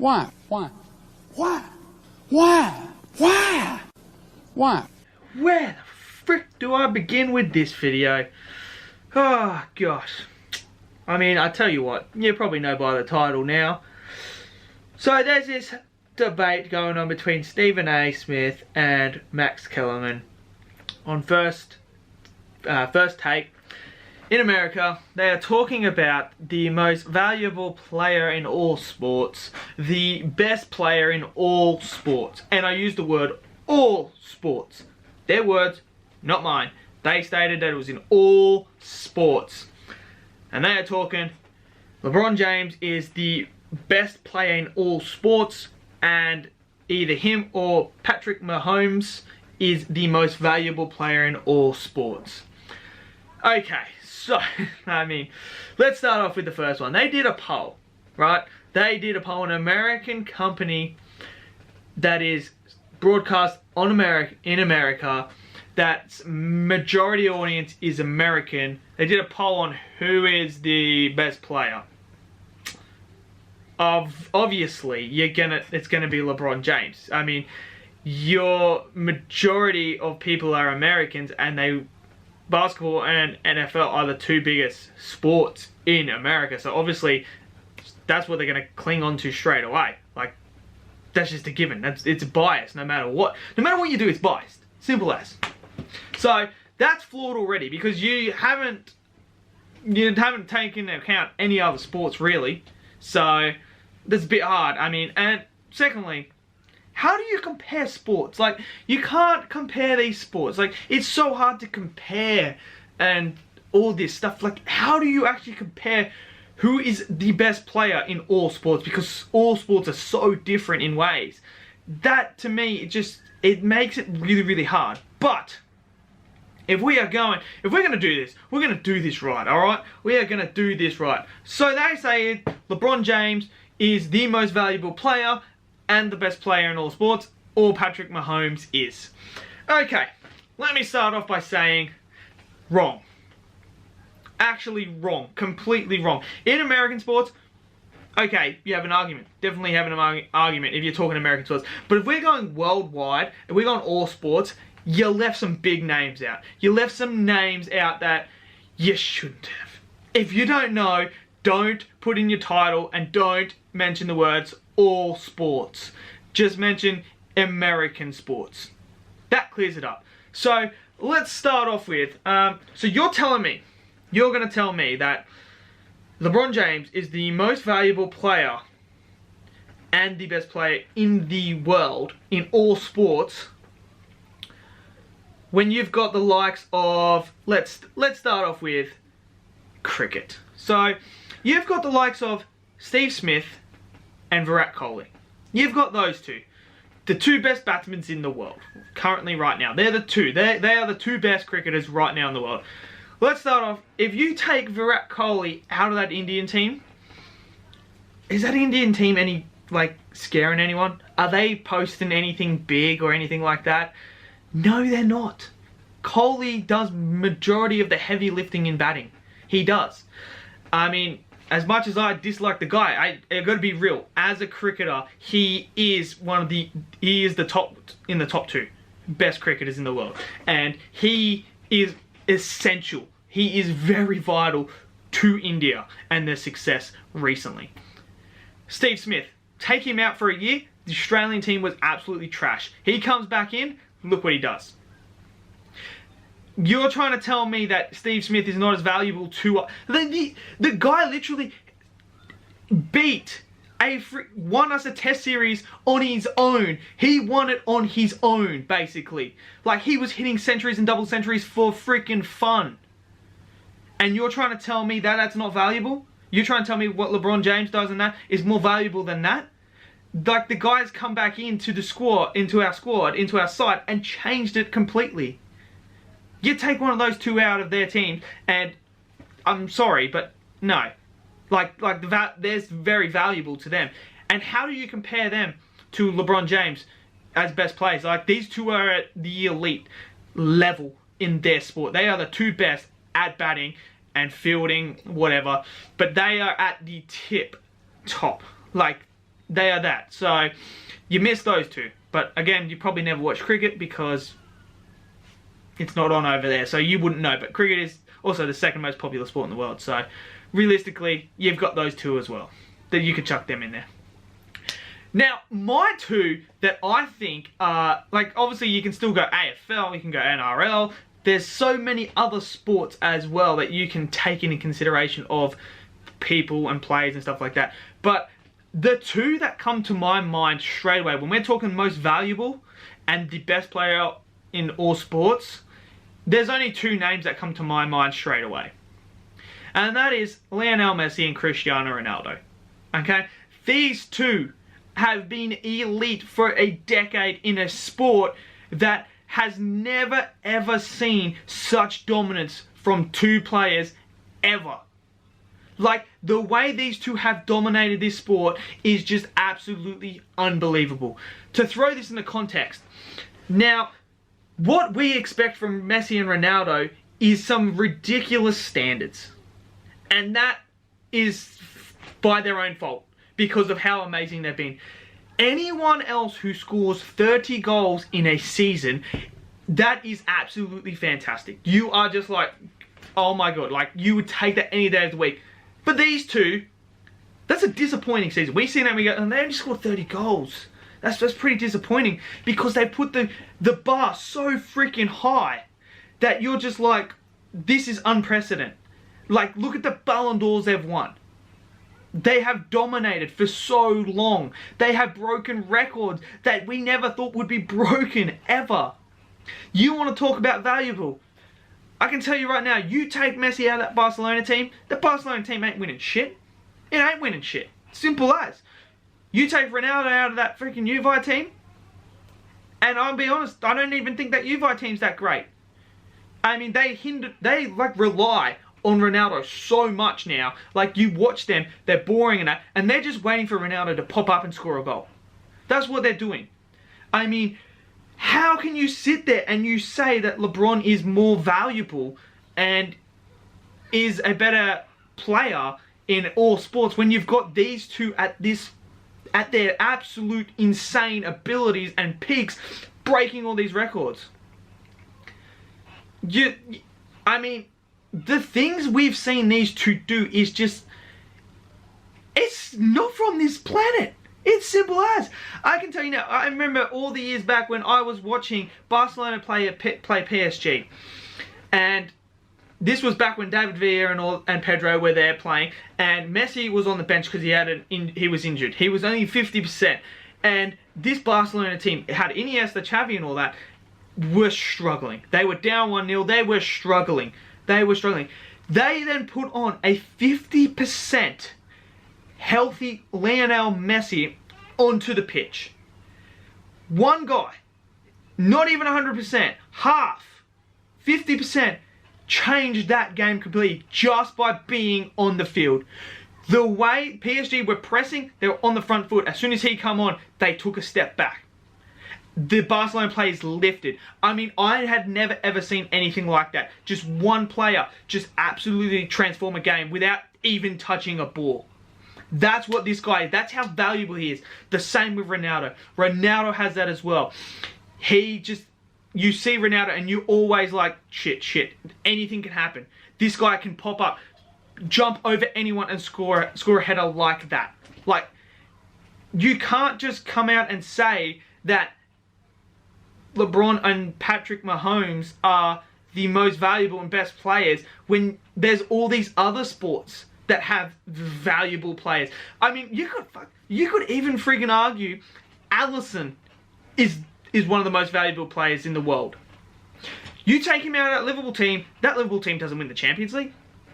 Why? Why? Why? Why? Why? Why? Where the frick do I begin with this video? Oh, gosh. I mean, I tell you what, you probably know by the title now. So there's this debate going on between Stephen A. Smith and Max Kellerman on First Take. In America, they are talking about the most valuable player in all sports, the best player in all sports. And I use the word all sports. Their words, not mine. They stated that it was in all sports. And they are talking, LeBron James is the best player in all sports, and either him or Patrick Mahomes is the most valuable player in all sports. Okay, so, I mean, let's start off with the first one. They did a poll, right? They did a poll, an American company that is broadcast on in America, that's majority audience is American. They did a poll on who is the best player. Obviously, it's gonna be LeBron James. I mean, your majority of people are Americans, and basketball and NFL are the two biggest sports in America. So obviously, that's what they're gonna cling on to straight away. Like, that's just a given. It's biased no matter what. No matter what you do, it's biased. Simple as. So that's flawed already, because you haven't taken into account any other sports really. So that's a bit hard. I mean, and secondly, how do you compare sports? Like, you can't compare these sports. Like, it's so hard to compare and all this stuff. Like, how do you actually compare who is the best player in all sports? Because all sports are so different in ways. That, to me, it makes it really, really hard. But if we're gonna do this, we're gonna do this right, alright? We are gonna do this right. So they say LeBron James is the most valuable player and the best player in all sports, or Patrick Mahomes is. Okay, let me start off by saying wrong. Actually wrong. Completely wrong. In American sports, okay, you have an argument. Definitely have an argument if you're talking American sports. But if we're going worldwide, if we're going all sports, you left some big names out. You left some names out that you shouldn't have. If you don't know, don't put in your title and don't mention the words all sports. Just mention American sports. That clears it up. So let's start off with, so you're going to tell me that LeBron James is the most valuable player and the best player in the world in all sports, when you've got the likes of, let's start off with cricket. So you've got the likes of Steve Smith and Virat Kohli. You've got those two. The two best batsmen in the world currently right now. They're the two. They are the two best cricketers right now in the world. Let's start off. If you take Virat Kohli out of that Indian team, is that Indian team any, like, scaring anyone? Are they posting anything big or anything like that? No, they're not. Kohli does majority of the heavy lifting in batting. He does. I mean, as much as I dislike the guy, I gotta be real. As a cricketer, he is the top in the top two best cricketers in the world, and he is essential. He is very vital to India and their success recently. Steve Smith, take him out for a year. The Australian team was absolutely trash. He comes back in. Look what he does. You're trying to tell me that Steve Smith is not as valuable to... The guy literally won us a test series on his own. He won it on his own, basically. Like, he was hitting centuries and double centuries for freaking fun. And you're trying to tell me that that's not valuable? You're trying to tell me what LeBron James does and that is more valuable than that? Like, the guys come back into our squad, into our side, and changed it completely. You take one of those two out of their team, and I'm sorry, but no. They're very valuable to them. And how do you compare them to LeBron James as best players? Like, these two are at the elite level in their sport. They are the two best at batting and fielding, whatever. But they are at the top. Like, they are that. So you miss those two. But again, you probably never watch cricket because it's not on over there, so you wouldn't know. But cricket is also the second most popular sport in the world. So realistically, you've got those two as well. That you could chuck them in there. Now, my two that I think are, like, obviously you can still go AFL, you can go NRL. There's so many other sports as well that you can take into consideration of people and players and stuff like that. But the two that come to my mind straight away, when we're talking most valuable and the best player in all sports, there's only two names that come to my mind straight away. And that is Lionel Messi and Cristiano Ronaldo. Okay? These two have been elite for a decade in a sport that has never ever seen such dominance from two players ever. Like, the way these two have dominated this sport is just absolutely unbelievable. To throw this into context, now, what we expect from Messi and Ronaldo is some ridiculous standards. And that is by their own fault, because of how amazing they've been. Anyone else who scores 30 goals in a season, that is absolutely fantastic. You are just like, oh my god, like, you would take that any day of the week. But these two, that's a disappointing season. We see them, we go, and they only scored 30 goals. That's pretty disappointing, because they put the bar so freaking high that you're just like, this is unprecedented. Like, look at the Ballon d'Ors they've won. They have dominated for so long. They have broken records that we never thought would be broken, ever. You want to talk about valuable? I can tell you right now, you take Messi out of that Barcelona team, the Barcelona team ain't winning shit. It ain't winning shit. Simple as. You take Ronaldo out of that freaking Juve team, and I'll be honest, I don't even think that Juve team's that great. I mean, they rely on Ronaldo so much now. Like, you watch them, they're boring and that, and they're just waiting for Ronaldo to pop up and score a goal. That's what they're doing. I mean, how can you sit there and you say that LeBron is more valuable and is a better player in all sports when you've got these two at their absolute insane abilities and peaks, breaking all these records? I mean, the things we've seen these two do is just, it's not from this planet. It's simple as. I can tell you now, I remember all the years back when I was watching Barcelona play PSG. And this was back when David Villa and Pedro were there playing. And Messi was on the bench because he was injured. He was only 50%. And this Barcelona team had Iniesta, Xavi and all that, were struggling. They were down 1-0. They were struggling. They then put on a 50% healthy Lionel Messi onto the pitch. One guy, not even 100%, half, 50%, changed that game completely just by being on the field. The way PSG were pressing, they were on the front foot. As soon as he come on, they took a step back. The Barcelona players lifted. I mean, I had never ever seen anything like that. Just one player just absolutely transform a game without even touching a ball. That's what this guy is. That's how valuable he is. The same with Ronaldo. Ronaldo has that as well. You see Ronaldo and you always like, shit. Anything can happen. This guy can pop up, jump over anyone and score a header like that. Like, you can't just come out and say that LeBron and Patrick Mahomes are the most valuable and best players when there's all these other sports that have valuable players. I mean, you could even freaking argue Alisson is one of the most valuable players in the world. You take him out of that Liverpool team doesn't win the Champions League.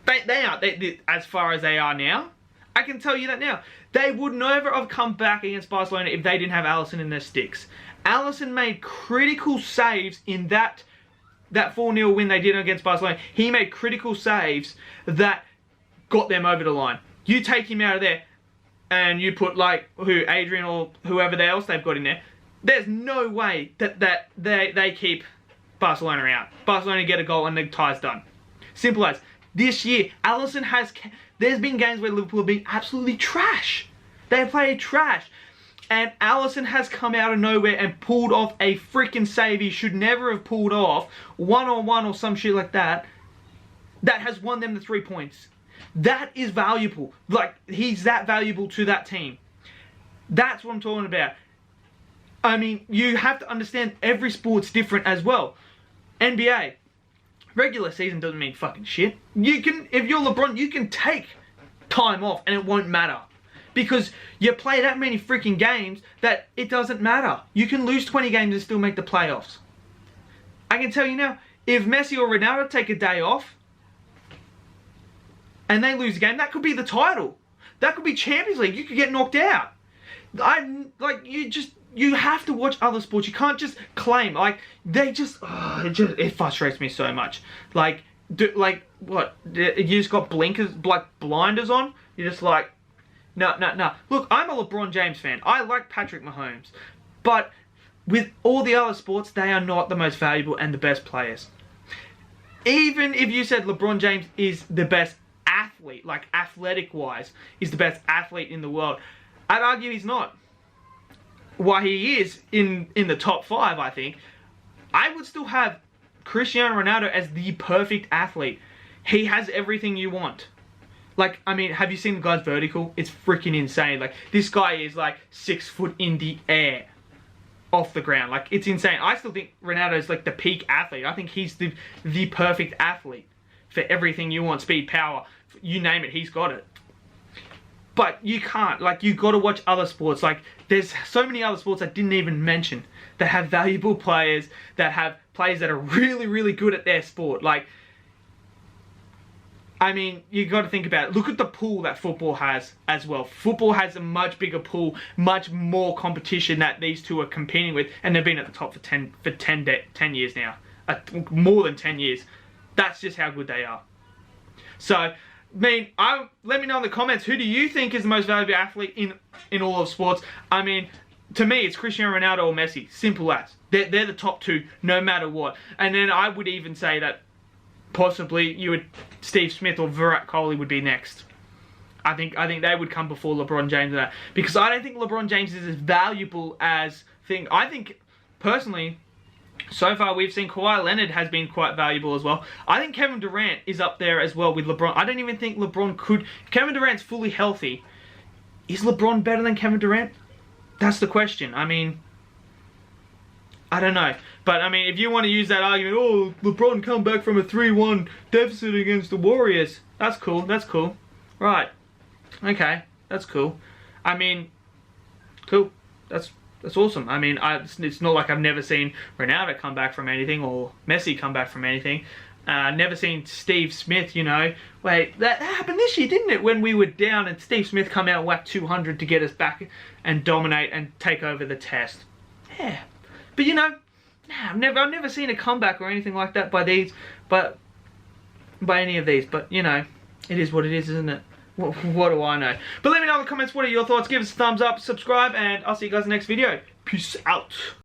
They aren't, as far as they are now. I can tell you that now. They would never have come back against Barcelona if they didn't have Alisson in their sticks. Alisson made critical saves in that 4-0 win they did against Barcelona. He made critical saves that got them over the line. You take him out of there and you put Adrian or whoever else they've got in there, there's no way that they keep Barcelona out. Barcelona get a goal and the tie's done. Simple as. This year, Alisson there's been games where Liverpool have been absolutely trash. They played trash. And Allison has come out of nowhere and pulled off a freaking save he should never have pulled off, one-on-one or some shit like that, that has won them the 3 points. That is valuable. Like, he's that valuable to that team. That's what I'm talking about. I mean, you have to understand every sport's different as well. NBA, regular season doesn't mean fucking shit. You can, if you're LeBron, you can take time off and it won't matter. Because you play that many freaking games that it doesn't matter. You can lose 20 games and still make the playoffs. I can tell you now, if Messi or Ronaldo take a day off and they lose a game, that could be the title. That could be Champions League. You could get knocked out. You have to watch other sports. You can't just claim, like, it frustrates me so much. Like, what? You just got blinkers, like blinders on? You're just like, no. Look, I'm a LeBron James fan. I like Patrick Mahomes. But with all the other sports, they are not the most valuable and the best players. Even if you said LeBron James is the best athlete, like athletic-wise, is the best athlete in the world, I'd argue he's not. While he is in the top 5, I think, I would still have Cristiano Ronaldo as the perfect athlete. He has everything you want. Like, I mean, have you seen the guy's vertical? It's freaking insane. Like, this guy is like 6 foot in the air, off the ground. Like, it's insane. I still think Ronaldo is like the peak athlete. I think he's the perfect athlete for everything you want. Speed, power, you name it, he's got it. But you can't. Like, you got to watch other sports. Like, there's so many other sports I didn't even mention that have valuable players, that have players that are really, really good at their sport. Like, I mean, you got to think about it. Look at the pool that football has as well. Football has a much bigger pool, much more competition that these two are competing with, and they've been at the top for 10 years now. More than 10 years. That's just how good they are. So, let me know in the comments, who do you think is the most valuable athlete in all of sports? I mean, to me, it's Cristiano Ronaldo or Messi. Simple as. They're the top 2, no matter what. And then I would even say that possibly Steve Smith or Virat Kohli would be next. I think they would come before LeBron James and that. Because I don't think LeBron James is as valuable as I think, personally, so far we've seen Kawhi Leonard has been quite valuable as well. I think Kevin Durant is up there as well with LeBron. I don't even think LeBron could... If Kevin Durant's fully healthy, is LeBron better than Kevin Durant? That's the question. I mean, I don't know. But, I mean, if you want to use that argument, oh, LeBron come back from a 3-1 deficit against the Warriors. That's cool. That's cool. Right. Okay. That's cool. I mean, cool. That's awesome. I mean, it's not like I've never seen Ronaldo come back from anything or Messi come back from anything. Never seen Steve Smith, you know. Wait, that happened this year, didn't it? When we were down and Steve Smith come out and whack 200 to get us back and dominate and take over the test. Yeah. But, you know, I've never seen a comeback or anything like that by any of these. But, you know, it is what it is, isn't it? What do I know? But let me know in the comments, what are your thoughts? Give us a thumbs up, subscribe, and I'll see you guys in the next video. Peace out.